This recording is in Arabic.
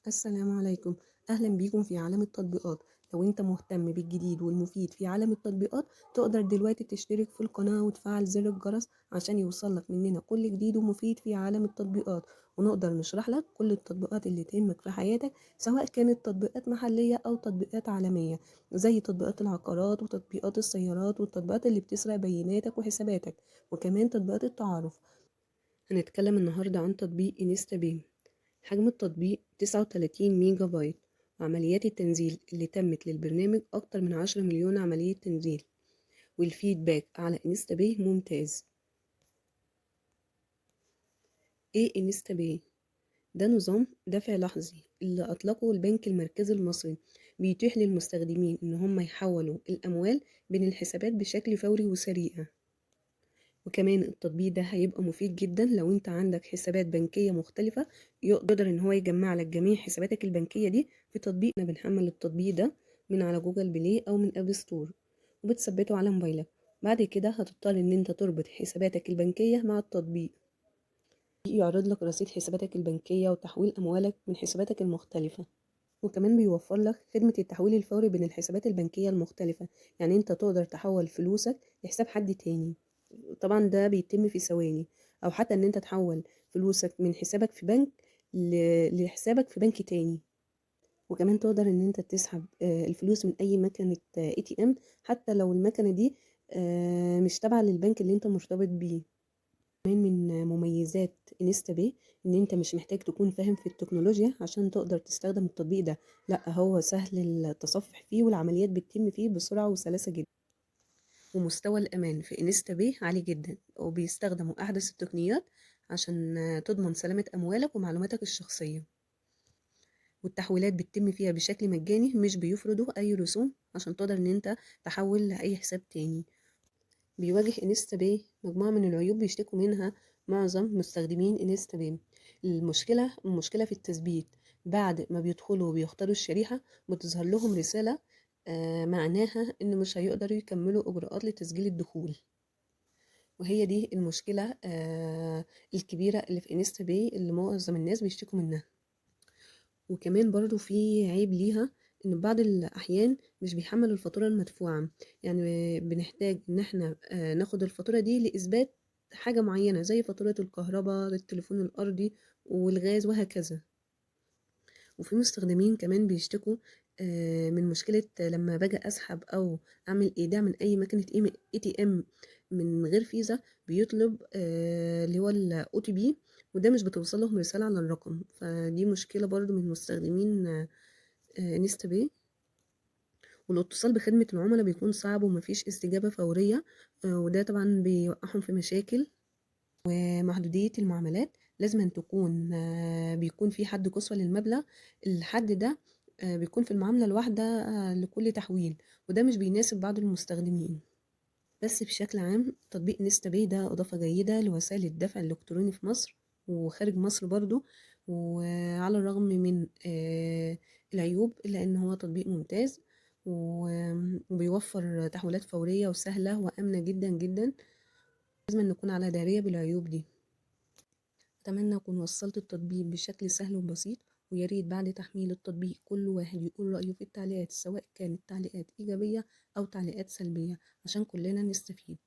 السلام عليكم. أهلا بيكم في عالم التطبيقات. لو أنت مهتم بالجديد والمفيد في عالم التطبيقات تقدر دلوقتي تشترك في القناة وتفعل زر الجرس عشان يوصلك مننا كل جديد ومفيد في عالم التطبيقات، ونقدر نشرح لك كل التطبيقات اللي تهمك في حياتك، سواء كانت تطبيقات محلية أو تطبيقات عالمية، زي تطبيقات العقارات وتطبيقات السيارات والتطبيقات اللي بتسرق بياناتك وحساباتك، وكمان تطبيقات التعارف. هنتكلم النهاردة عن تطبيق انستا باي. حجم التطبيق 39 ميجا بايت، وعمليات التنزيل اللي تمت للبرنامج أكتر من 10 مليون عملية تنزيل، والفيدباك على انستا باي ممتاز. ايه انستا باي؟ ده نظام دفع لحظي اللي أطلقه البنك المركزي المصري، بيتيح للمستخدمين إن هم يحولوا الأموال بين الحسابات بشكل فوري وسريع. وكمان التطبيق ده هيبقى مفيد جدا لو انت عندك حسابات بنكية مختلفة، يقدر ان هو يجمع لك جميع حساباتك البنكية دي في تطبيق. احنا بنحمل التطبيق ده من على جوجل بلاي او من اب ستور، وبتثبته على موبايلك. بعد كده هتضطر ان انت تربط حساباتك البنكية مع التطبيق، يعرض لك رصيد حساباتك البنكية وتحويل اموالك من حساباتك المختلفة. وكمان بيوفر لك خدمة التحويل الفوري بين الحسابات البنكية المختلفة، يعني انت تقدر تحول فلوسك لحساب حد تاني، طبعا ده بيتم في ثواني، او حتى ان انت تحول فلوسك من حسابك في بنك لحسابك في بنك تاني. وكمان تقدر ان انت تسحب الفلوس من اي مكنة اي تي ام، حتى لو المكنة دي مش تابعة للبنك اللي انت مرتبط بيه. كمان من مميزات انستا باي ان انت مش محتاج تكون فاهم في التكنولوجيا عشان تقدر تستخدم التطبيق ده، لا هو سهل التصفح فيه والعمليات بتتم فيه بسرعة وسلاسة جدا. ومستوى الأمان في انستا باي عالي جدا، وبيستخدموا أحدث التقنيات عشان تضمن سلامة أموالك ومعلوماتك الشخصية. والتحويلات بتتم فيها بشكل مجاني، مش بيفرضوا أي رسوم عشان تقدر إن أنت تحول لأي حساب تاني. بيواجه انستا باي مجموعة من العيوب بيشتكوا منها معظم مستخدمين انستا باي. المشكلة في التثبيت، بعد ما بيدخلوا وبيختاروا الشريحة بتظهر لهم رسالة معناها إن مش هيقدروا يكملوا إجراءات لتسجيل الدخول. وهي دي المشكلة الكبيرة اللي في انستا باي اللي معظم الناس بيشتكوا منها. وكمان برضو في عيب ليها، ان بعض الاحيان مش بيحمل الفاتورة المدفوعة، يعني بنحتاج ان احنا ناخد الفاتورة دي لاثبات حاجة معينة زي فاتورة الكهرباء للتليفون الارضي والغاز وهكذا. وفي مستخدمين كمان بيشتكوا من مشكلة لما باجي أسحب أو أعمل إيداع من أي مكنة اي تي ام من غير فيزا، بيطلب اللي هو ال OTP، وده مش بتوصل لهم رسالة على الرقم، فدي مشكلة برضو من مستخدمين انستا باي. والاتصال بخدمة العملاء بيكون صعب ومفيش استجابة فورية، وده طبعا بيوقعهم في مشاكل. ومحدودية المعاملات لازم أن تكون بيكون في حد قصوى للمبلغ، الحد ده بيكون في المعاملة الواحدة لكل تحويل، وده مش بيناسب بعض المستخدمين. بس بشكل عام تطبيق نيستا باي ده إضافة جيدة لوسائل الدفع الإلكتروني في مصر وخارج مصر برضو، وعلى الرغم من العيوب إلا إن هو تطبيق ممتاز وبيوفر تحويلات فورية وسهلة وآمنة جدا جدا. لازم نكون على دراية بالعيوب دي. أتمنى أكون وصلت التطبيق بشكل سهل وبسيط، وياريت بعد تحميل التطبيق كل واحد يقول رأيه في التعليقات، سواء كانت تعليقات إيجابية أو تعليقات سلبية، عشان كلنا نستفيد.